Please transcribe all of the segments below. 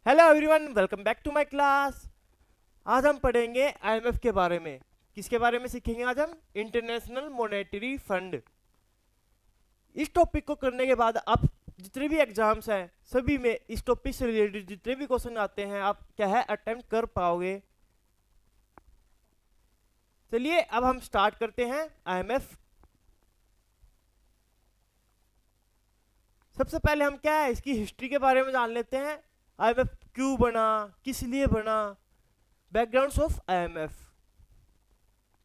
Hello everyone, welcome back to my class. आज हम पढ़ेंगे आईएमएफ के बारे में। किसके बारे में सीखेंगे आज हम? International monetary fund. इस टॉपिक को करने के बाद आप जितने भी एग्जाम्स हैं सभी में इस टॉपिक से रिलेटेड जितने भी क्वेश्चन आते हैं आप क्या है अटेम्प्ट कर पाओगे। चलिए अब हम स्टार्ट करते हैं आईएमएफ। सबसे पहले हम क्या है इसकी हिस्ट्री के बारे में जान लेते हैं। आईएमएफ क्यों बना, किस लिए बना, बैकग्राउंड्स ऑफ आईएमएफ।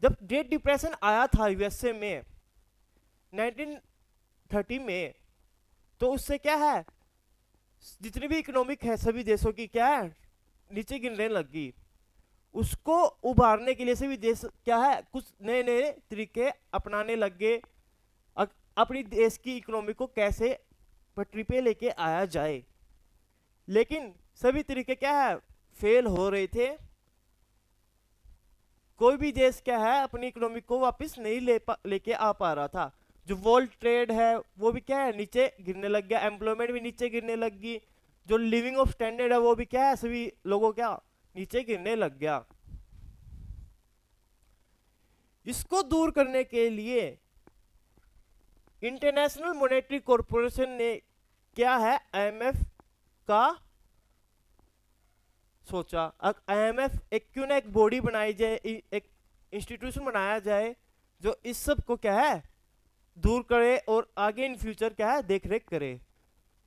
जब ग्रेट डिप्रेशन आया था यूएसए में 1930 में, तो उससे क्या है जितनी भी इकोनॉमिक है सभी देशों की क्या है नीचे गिरने लगी। उसको उभारने के लिए सभी देश क्या है कुछ नए नए तरीके अपनाने लग गए। अपनी देश की इकोनॉमी को कैसे पटरी पे लेके आया जाए, लेकिन सभी तरीके क्या है फेल हो रहे थे। कोई भी देश क्या है अपनी इकोनॉमी को वापस नहीं लेके आ पा रहा था। जो वर्ल्ड ट्रेड है वो भी क्या है नीचे गिरने लग गया, एम्प्लॉयमेंट भी नीचे गिरने लग गई, जो लिविंग ऑफ स्टैंडर्ड है वो भी क्या है सभी लोगों क्या नीचे गिरने लग गया। इसको दूर करने के लिए इंटरनेशनल मॉनेटरी कॉरपोरेशन ने क्या है आईएमएफ का सोचा। आईएमएफ एक क्यों ना एक बॉडी बनाई जाए, एक इंस्टीट्यूशन बनाया जाए जो इस सब को क्या है दूर करे और आगे इन फ्यूचर क्या है देख रेख करे।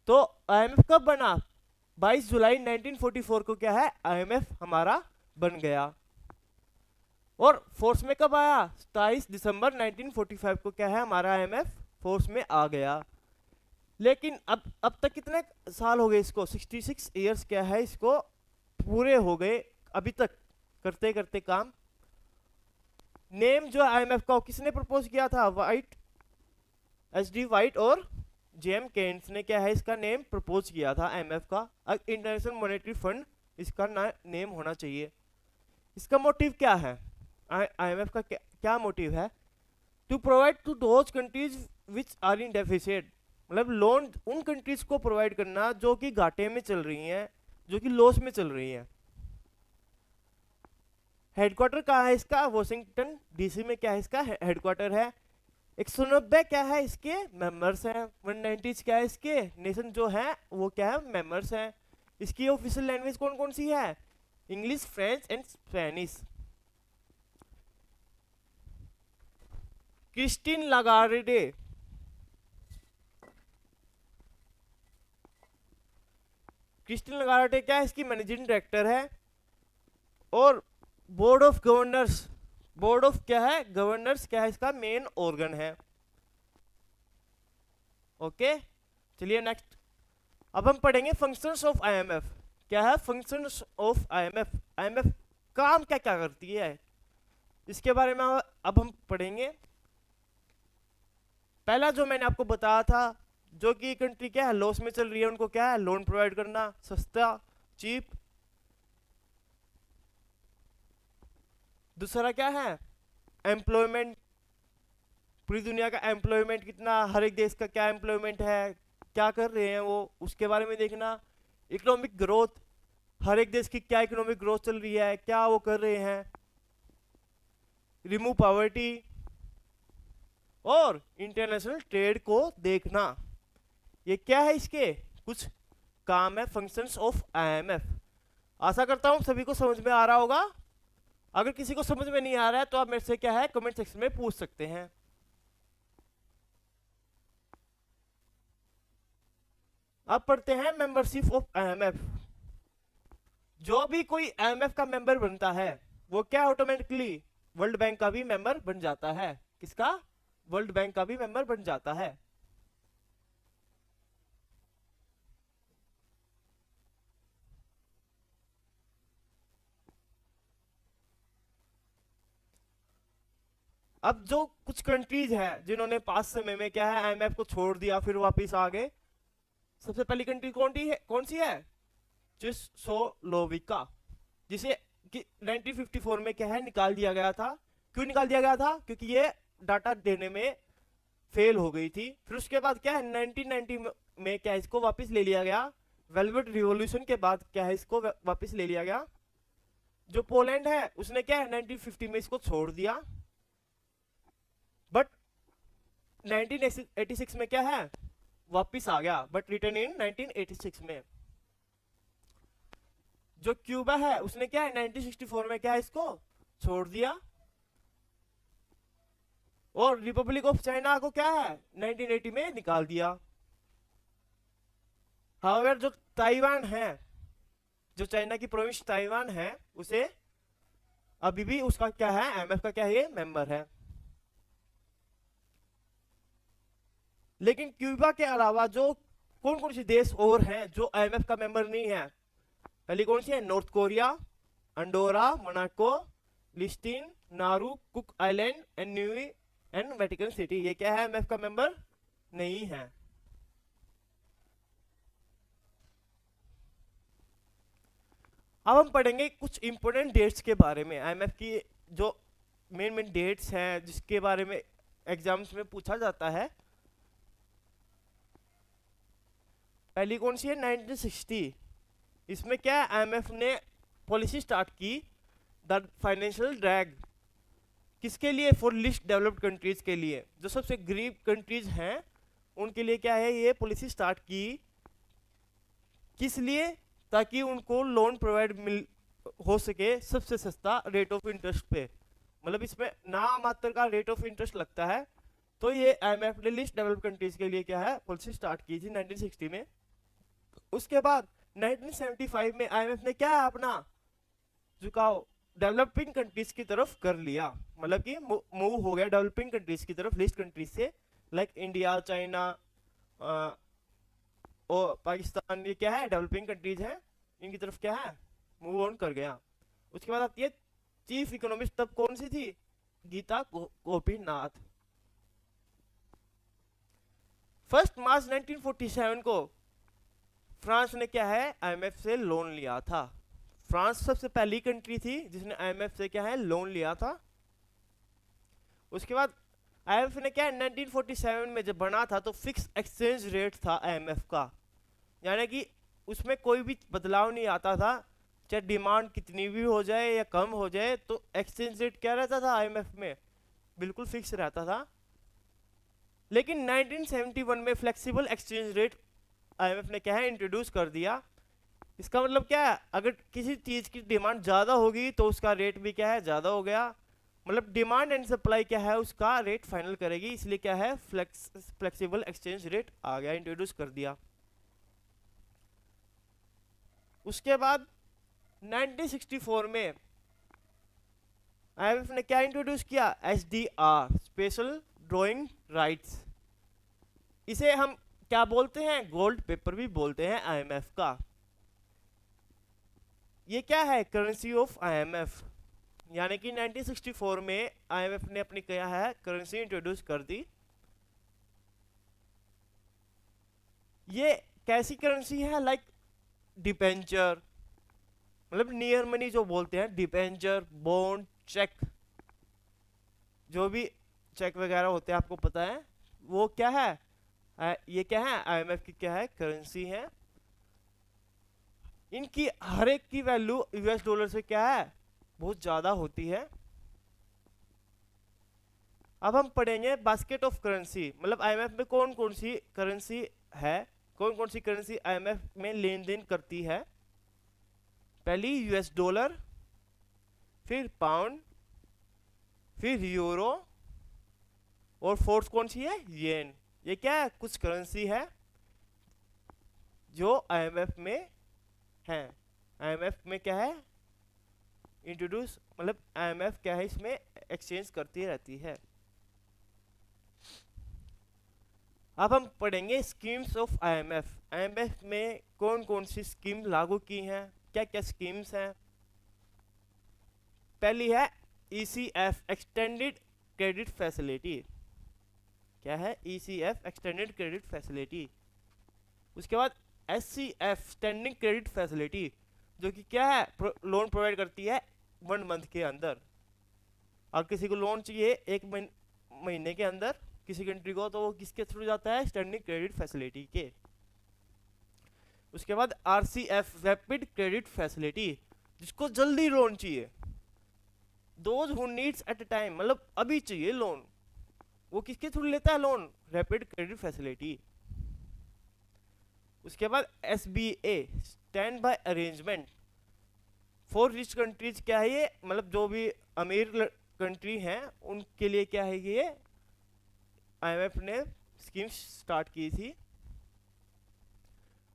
तो आईएमएफ कब बना? 22 जुलाई 1944 को क्या है आईएमएफ हमारा बन गया। और फोर्स में कब आया? 27 दिसंबर 1945 को क्या है हमारा आईएमएफ फोर्स में आ गया। लेकिन अब तक कितने साल हो गए इसको? 66 इयर्स क्या है इसको पूरे हो गए अभी तक करते करते काम। नेम जो आईएमएफ का किसने प्रपोज किया था? वाइट, एचडी वाइट और जेएम केन्स ने क्या है इसका नेम प्रपोज किया था आईएमएफ का। इंटरनेशनल मॉनेटरी फंड इसका नेम होना चाहिए। इसका मोटिव क्या है? आईएमएफ का क्या मोटिव है? To provide to those countries which are in deficit, मतलब लोन उन कंट्रीज को प्रोवाइड करना जो कि घाटे में चल रही हैं, जो कि लॉस में चल रही हैं। हेडक्वार्टर कहाँ है इसका? वॉशिंगटन डीसी में क्या है इसका हेडक्वार्टर है। 190 क्या है इसके मेंबर्स हैं। 190 क्या है इसके नेशन जो है वो क्या है मेंबर्स हैं। इसकी ऑफिशियल लैंग्वेज कौन कौन सी है? English, French and Spanish. Christine Lagarde क्या है इसकी मैनेजिंग डायरेक्टर है। और board of governors, board of क्या है गवर्नर्स क्या है इसका मेन ऑर्गन है। ओके चलिए नेक्स्ट अब हम पढ़ेंगे फंक्शंस ऑफ आईएमएफ। क्या है फंक्शंस ऑफ आईएमएफ? आईएमएफ काम क्या क्या करती है इसके बारे में अब हम पढ़ेंगे। पहला जो मैंने आपको बताया था, जो कि कंट्री क्या है लॉस में चल रही है उनको क्या है लोन प्रोवाइड करना सस्ता, चीप। दूसरा क्या है एम्प्लॉयमेंट, पूरी दुनिया का एम्प्लॉयमेंट कितना, हर एक देश का क्या एम्प्लॉयमेंट है, क्या कर रहे हैं वो उसके बारे में देखना। इकोनॉमिक ग्रोथ, हर एक देश की क्या इकोनॉमिक ग्रोथ चल रही है, क्या वो कर रहे हैं। रिमूव पॉवर्टी और इंटरनेशनल ट्रेड को देखना। ये क्या है इसके कुछ काम है फंक्शंस ऑफ आईएमएफ। आशा करता हूं सभी को समझ में आ रहा होगा। अगर किसी को समझ में नहीं आ रहा है तो आप मेरे से क्या है कमेंट सेक्शन में पूछ सकते हैं। अब पढ़ते हैं मेंबरशिप ऑफ आईएमएफ। जो भी आई आईएमएफ का मेंबर बनता है वो क्या ऑटोमेटिकली वर्ल्ड बैंक का भी मेंबर बन जाता है। किसका? वर्ल्ड बैंक का भी मेंबर बन जाता है। अब जो कुछ कंट्रीज है जिन्होंने पास समय में क्या है आईएमएफ को छोड़ दिया फिर वापस आ गए, सबसे पहली कंट्री कौन सी है? चेकोस्लोवाकिया, जिसे कि 1954 में क्या है निकाल दिया गया था। क्यों निकाल दिया गया था? क्योंकि ये डाटा देने में फेल हो गई थी। फिर उसके बाद क्या है 1990 में क्या इसको वापस ले लिया गया वेलवेट रिवॉल्यूशन के बाद क्या है, इसको वापस ले लिया गया। जो पोलैंड है उसने क्या है 1950 में इसको छोड़ दिया, बट 1986 में क्या है वापस आ गया, बट रिटर्न इन 1986 में। जो क्यूबा है उसने क्या है 1964 में क्या है इसको छोड़ दिया, और रिपब्लिक ऑफ चाइना को क्या है 1980 में निकाल दिया। हाउएवर जो ताइवान है, जो चाइना की प्रोविंस ताइवान है, उसे अभी भी उसका क्या है आईएमएफ का क्या है मेंबर है। लेकिन क्यूबा के अलावा जो कौन कौन से देश और हैं जो आईएमएफ का मेंबर नहीं है, पहली कौन सी है, North Korea, Andorra, Monaco, Liechtenstein, Nauru, Cook Island and New and Vatican City, ये क्या है आईएमएफ का मेंबर नहीं है। अब हम पढ़ेंगे कुछ इंपोर्टेंट डेट्स के बारे में, आईएमएफ की जो मेन मेन डेट्स हैं जिसके बारे में एग्जाम्स में पूछा जाता है। पहली कौन सी है 1960, इसमें क्या है आईएमएफ ने पॉलिसी स्टार्ट की, द फाइनेंशियल ड्रैग, किसके लिए, फॉर लिस्ट डेवलप्ड कंट्रीज के लिए, जो सबसे गरीब कंट्रीज हैं उनके लिए क्या है ये पॉलिसी स्टार्ट की। किस लिए, ताकि उनको लोन प्रोवाइड मिल हो सके सबसे सस्ता रेट ऑफ इंटरेस्ट पे, मतलब इसमें ना मात्र का रेट ऑफ इंटरेस्ट लगता है। तो ये आईएमएफ ने लिस्ट डेवलप्ड कंट्रीज के लिए क्या है पॉलिसी स्टार्ट की थी 1960 में। उसके बाद 1975 में आईएमएफ ने क्या है अपना झुकाव डेवलपिंग कंट्रीज की तरफ कर लिया, मतलब कि मूव हो गया डेवलपिंग कंट्रीज की तरफ लिस्ट कंट्रीज से, लाइक इंडिया, चाइना और पाकिस्तान, ये क्या है डेवलपिंग कंट्रीज है, इनकी तरफ क्या है मूव ऑन कर गया। उसके बाद आती है चीफ इकोनॉमिस्ट, तब कौन सी थी, गीता गोपीनाथ। 1 मार्च 1947 को फ्रांस ने क्या है आईएमएफ से लोन लिया था। फ्रांस सबसे पहली कंट्री थी जिसने आईएमएफ से क्या है लोन लिया था। उसके बाद आईएमएफ ने क्या है 1947 में जब बना था तो फिक्स एक्सचेंज रेट था आईएमएफ का, यानी कि उसमें कोई भी बदलाव नहीं आता था, चाहे डिमांड कितनी भी हो जाए या कम हो जाए, तो एक्सचेंज रेट क्या रहता था आईएमएफ में बिल्कुल फिक्स रहता था। लेकिन 1971 में फ्लेक्सिबल एक्सचेंज रेट आईएमएफ ने क्या है इंट्रोड्यूस कर दिया। इसका मतलब क्या है, अगर किसी चीज की डिमांड ज्यादा होगी तो उसका रेट भी क्या है ज्यादा हो गया, मतलब डिमांड एंड सप्लाई क्या है उसका रेट फाइनल करेगी, इसलिए क्या है फ्लेक्सिबल एक्सचेंज रेट आ गया, इंट्रोड्यूस कर दिया। उसके बाद 1964 में आईएमएफ ने क्या इंट्रोड्यूस किया, एसडीआर, स्पेशल ड्राइंग राइट्स, इसे हम क्या बोलते हैं, गोल्ड पेपर भी बोलते हैं आईएमएफ का। ये क्या है, करेंसी ऑफ आईएमएफ, यानी कि 1964 में आईएमएफ ने अपनी क्या है करेंसी इंट्रोड्यूस कर दी। ये कैसी करेंसी है, लाइक डिपेंचर, मतलब नियर मनी जो बोलते हैं, डिपेंचर, बॉन्ड, चेक, जो भी चेक वगैरह होते हैं आपको पता है, वो क्या है ये क्या है आईएमएफ की क्या है करेंसी है। इनकी हर एक की वैल्यू यूएस डॉलर से क्या है बहुत ज्यादा होती है। अब हम पढ़ेंगे बास्केट ऑफ करेंसी, मतलब आईएमएफ में कौन कौन सी करेंसी है, कौन कौन सी करेंसी आईएमएफ में लेन देन करती है। पहली यूएस डॉलर, फिर पाउंड, फिर यूरो, और फोर्थ कौन सी है येन। ये क्या है कुछ करेंसी है जो आईएमएफ में है। आईएमएफ में क्या है इंट्रोड्यूस, मतलब आईएमएफ क्या है इसमें एक्सचेंज करती रहती है। अब हम पढ़ेंगे स्कीम्स ऑफ आईएमएफ, आईएमएफ में कौन कौन सी स्कीम लागू की हैं, क्या क्या स्कीम्स हैं। पहली है ईसीएफ, एक्सटेंडेड क्रेडिट फैसिलिटी, क्या है ईसीएफ एक्सटेंडेड क्रेडिट फैसिलिटी। उसके बाद एससीएफ स्टैंडिंग क्रेडिट फैसिलिटी, जो कि क्या है लोन प्रोवाइड करती है 1 मंथ के अंदर, और किसी को लोन चाहिए 1 महीने के अंदर किसी कंट्री को, तो वो किसके थ्रू जाता है स्टैंडिंग क्रेडिट फैसिलिटी के। उसके बाद RCF रैपिड क्रेडिट फैसिलिटी, जिसको जल्दी लोन चाहिए, those who needs at a time, मतलब अभी चाहिए लोन, वो किसके थ्रू लेता है लोन, रैपिड क्रेडिट फैसिलिटी। उसके बाद SBA stand by arrangement for rich countries, क्या है ये, मतलब जो भी अमीर कंट्री हैं उनके लिए क्या है ये, IMF ने स्कीम स्टार्ट की थी।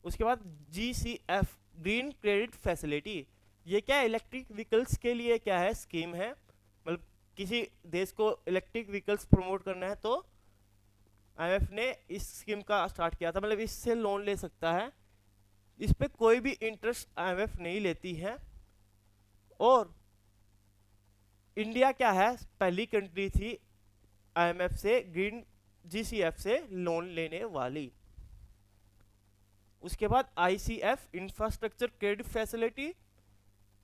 उसके बाद GCF ग्रीन क्रेडिट फैसिलिटी, ये क्या है, इलेक्ट्रिक व्हीकल्स के लिए क्या है स्कीम है, मतलब किसी देश को इलेक्ट्रिक व्हीकल्स प्रमोट करना है तो IMF ने इस स्कीम का स्टार्ट किया था, मतलब इससे लोन ले सकता है, इस पे कोई भी इंटरेस्ट IMF नहीं लेती है। और इंडिया क्या है, पहली कंट्री थी IMF से ग्रीन GCF से लोन लेने वाली। उसके बाद ICF infrastructure credit facility,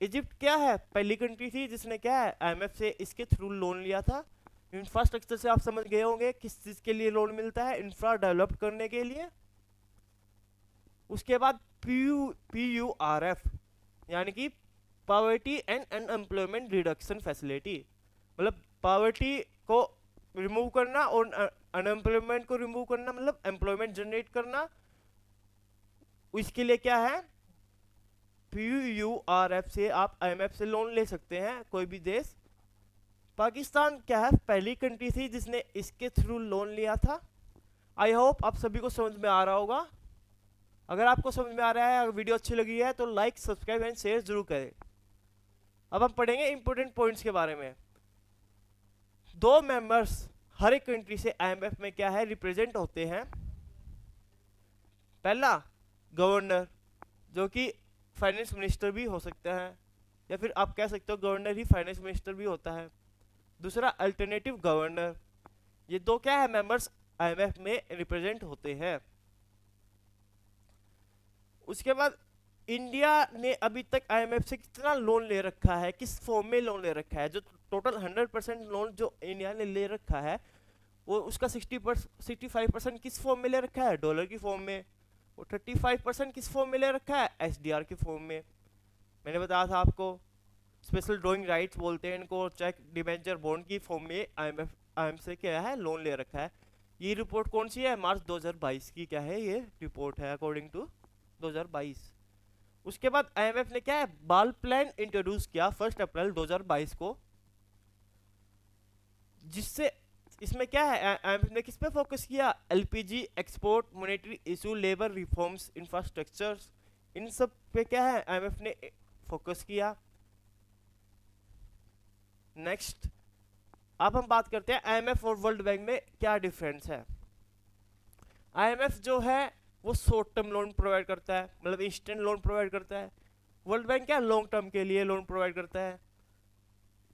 Egypt क्या है, पहली कंट्री थी जिसने क्या है IMF से इसके थ्रू लोन लिया था। इंफ्रास्ट्रक्चर से आप समझ गए होंगे किस चीज के लिए लोन मिलता है, इंफ्रा डेवलप करने के लिए। उसके बाद PURF यानी कि poverty and unemployment reduction facility, मतलब पॉवर्टी को रिमूव करना और अनएम्प्लॉयमेंट को रिमूव करना, मतलब एम्प्लॉयमेंट जनरेट करना, इसके लिए क्या है PURF से आप IMF से लोन ले सकते हैं कोई भी देश। पाकिस्तान क्या है, पहली कंट्री थी जिसने इसके थ्रू लोन लिया था। आई होप आप सभी को समझ में आ रहा होगा। अगर आपको समझ में आ रहा है, अगर वीडियो अच्छी लगी है तो लाइक सब्सक्राइब एंड शेयर जरूर करें। अब हम पढ़ेंगे इंपोर्टेंट पॉइंट्स के बारे में। 2 मेंबर्स हर एक कंट्री से IMF में क्या है रिप्रेजेंट होते हैं। पहला गवर्नर, जो कि फाइनेंस मिनिस्टर भी हो सकता है, या फिर आप कह सकते हो गवर्नर ही फाइनेंस मिनिस्टर भी होता है। दूसरा अल्टरनेटिव गवर्नर, ये 2 क्या है मेंबर्स IMF में रिप्रेजेंट होते हैं। उसके बाद इंडिया ने अभी तक IMF से कितना लोन ले रखा है, किस फॉर्म में लोन ले रखा है, जो टोटल 100% लोन जो इंडिया ने ले रखा है वो उसका 65% किस फॉर्म में ले रखा है, डॉलर की फॉर्म में, और 35% किस फॉर्म में ले रखा है, SDR की फॉर्म में। मैंने बताया था आपको स्पेशल ड्रॉइंग राइट्स बोलते हैं इनको, चेक डिबेंचर बॉन्ड की फॉर्म में IMF से क्या है लोन ले रखा है। ये रिपोर्ट कौन सी है, मार्च 2022 की क्या है ये रिपोर्ट है अकॉर्डिंग टू 2022। उसके बाद IMF ने क्या है बाल प्लान इंट्रोड्यूस किया 1 अप्रैल 2022 को, जिससे इसमें क्या है IMF ने किस पे फोकस किया, LPG export, monetary issue, labour reforms, infrastructure, इन सब पे क्या है IMF ने फोकस किया। नेक्स्ट अब हम बात करते हैं IMF और वर्ल्ड बैंक में क्या डिफरेंस है। IMF जो है वो शॉर्ट टर्म लोन प्रोवाइड करता है, मतलब इंस्टेंट लोन प्रोवाइड करता है। वर्ल्ड बैंक क्या लॉन्ग टर्म के लिए लोन प्रोवाइड करता है।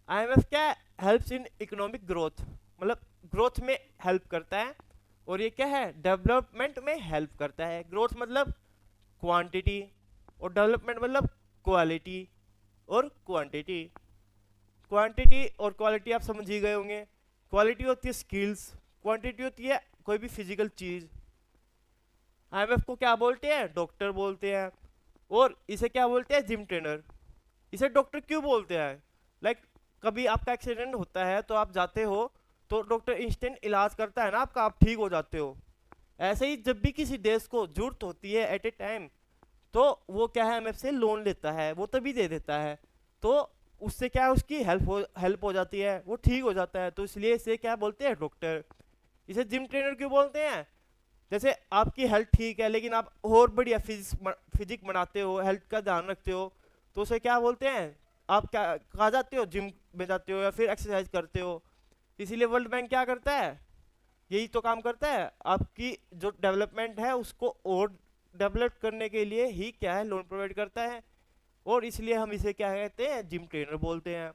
IMF क्या हेल्प्स इन इकोनॉमिक ग्रोथ, मतलब ग्रोथ में हेल्प करता है, और ये क्या है डेवलपमेंट में हेल्प करता है। ग्रोथ मतलब क्वांटिटी और डेवलपमेंट मतलब क्वालिटी और क्वांटिटी। क्वांटिटी और क्वालिटी आप समझ ही गए होंगे। क्वालिटी होती है स्किल्स, क्वांटिटी होती है कोई भी फिजिकल चीज। IMF को क्या बोलते हैं, डॉक्टर बोलते हैं, और इसे क्या बोलते हैं, जिम ट्रेनर। इसे डॉक्टर क्यों बोलते हैं, लाइक कभी आपका एक्सीडेंट होता है तो आप जाते हो तो डॉक्टर इंस्टेंट इलाज करता है ना आपका, आप ठीक हो जाते हो। ऐसे ही जब भी किसी देश को जरूरत होती है एट ए टाइम, तो वो क्या है IMF से लोन लेता है, वो तभी दे देता है, तो उससे क्या है उसकी हेल्प हो जाती है, वो ठीक हो जाता है, तो इसलिए इसे क्या बोलते हैं डॉक्टर। इसे जिम ट्रेनर क्यों बोलते हैं, जैसे आपकी हेल्थ ठीक है लेकिन आप और बढ़िया फिजिक बनाते हो, हेल्थ का ध्यान रखते हो, तो उसे क्या बोलते हैं, आप क्या कहाँ जाते हो, जिम में जाते हो या फिर एक्सरसाइज करते हो। इसीलिए वर्ल्ड बैंक क्या करता है, यही तो काम करता है, आपकी जो डेवलपमेंट है उसको और डेवलप करने के लिए ही क्या है लोन प्रोवाइड करता है, और इसलिए हम इसे क्या कहते हैं, जिम ट्रेनर बोलते हैं।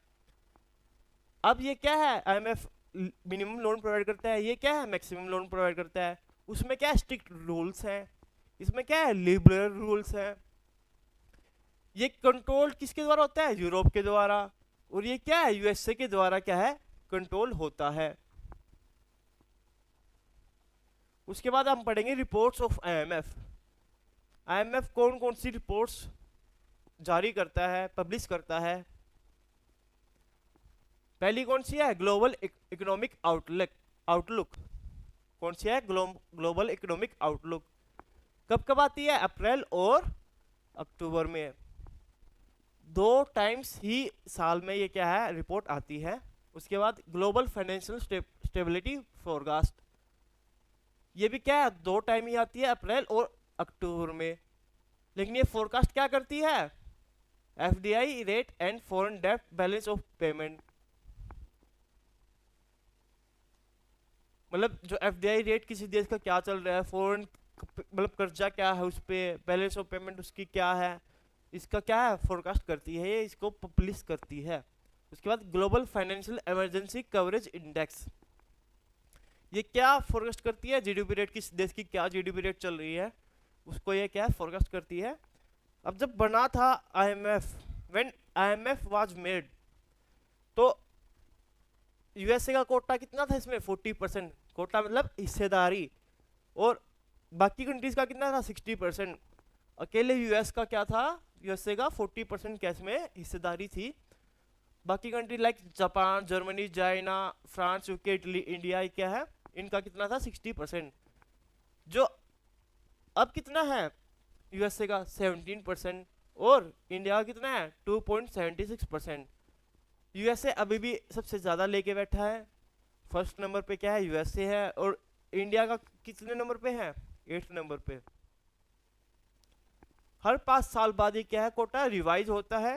अब ये क्या है IMF मिनिमम लोन प्रोवाइड करता है, ये क्या है मैक्सिमम लोन प्रोवाइड करता है। उसमें क्या स्ट्रिक्ट रूल्स हैं, इसमें क्या है लिबरल रूल्स हैं। ये कंट्रोल किसके द्वारा होता है, यूरोप के द्वारा, और ये क्या है USA के द्वारा क्या है कंट्रोल होता है। उसके बाद हम पढ़ेंगे रिपोर्ट्स ऑफ IMF। आईएमएफ कौन कौन सी रिपोर्ट्स जारी करता है, पब्लिश करता है? पहली कौन सी है? Global economic outlook. कौन सी है? Global economic outlook. कब कब आती है? अप्रैल और अक्टूबर में, 2 टाइम्स ही साल में ये क्या है, रिपोर्ट आती है। उसके बाद ग्लोबल फाइनेंशियल स्टेबिलिटी फोरकास्ट, ये भी क्या है, 2 टाइम ही आती है, अप्रैल और अक्टूबर में। लेकिन ये फोरकास्ट क्या करती है? एफडीआई रेट एंड फॉरेन डेब्ट बैलेंस ऑफ पेमेंट, मतलब जो एफडीआई रेट किसी देश का क्या चल रहा है, फॉरेन मतलब कर्जा क्या है उस पर, बैलेंस ऑफ पेमेंट उसकी क्या है, इसका क्या है, फोरकास्ट करती है, ये इसको पब्लिश करती है। उसके बाद global financial emergency coverage index, ये क्या फोरकास्ट करती है? जीडीपी रेट, किस देश की क्या जीडीपी रेट चल रही है उसको ये क्या फोरकास्ट करती है। अब जब बना था IMF, when IMF was made, तो यूएसए का कोटा कितना था इसमें? 40%। कोटा मतलब हिस्सेदारी। और बाकी कंट्रीज का कितना था? 60%। अकेले यूएस का क्या था? यूएसए का 40% कैश में हिस्सेदारी थी। बाकी country like Japan, Germany, China, France, UK, Italy, India क्या है, इनका कितना था? 60%। जो अब कितना है यूएसए का? 17%। और इंडिया का कितना है? 2.76%। यूएसए अभी भी सबसे ज़्यादा लेके बैठा है। फर्स्ट नंबर पे क्या है? यूएसए है। और इंडिया का कितने नंबर पे है? 8th नंबर पे। हर 5 साल बाद ये क्या है, कोटा रिवाइज होता है।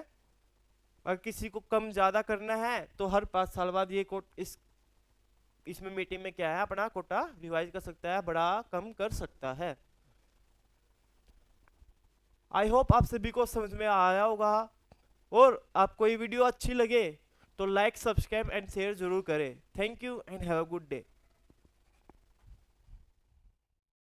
अगर किसी को कम ज़्यादा करना है तो हर 5 साल बाद ये इसमें मीटिंग में क्या है, अपना कोटा रिवाइज कर सकता है, बड़ा कम कर सकता है। आई होप आप सभी को समझ में आया होगा। और आपको ये वीडियो अच्छी लगे तो लाइक, सब्सक्राइब एंड शेयर जरूर करें। Thank you and have a good day.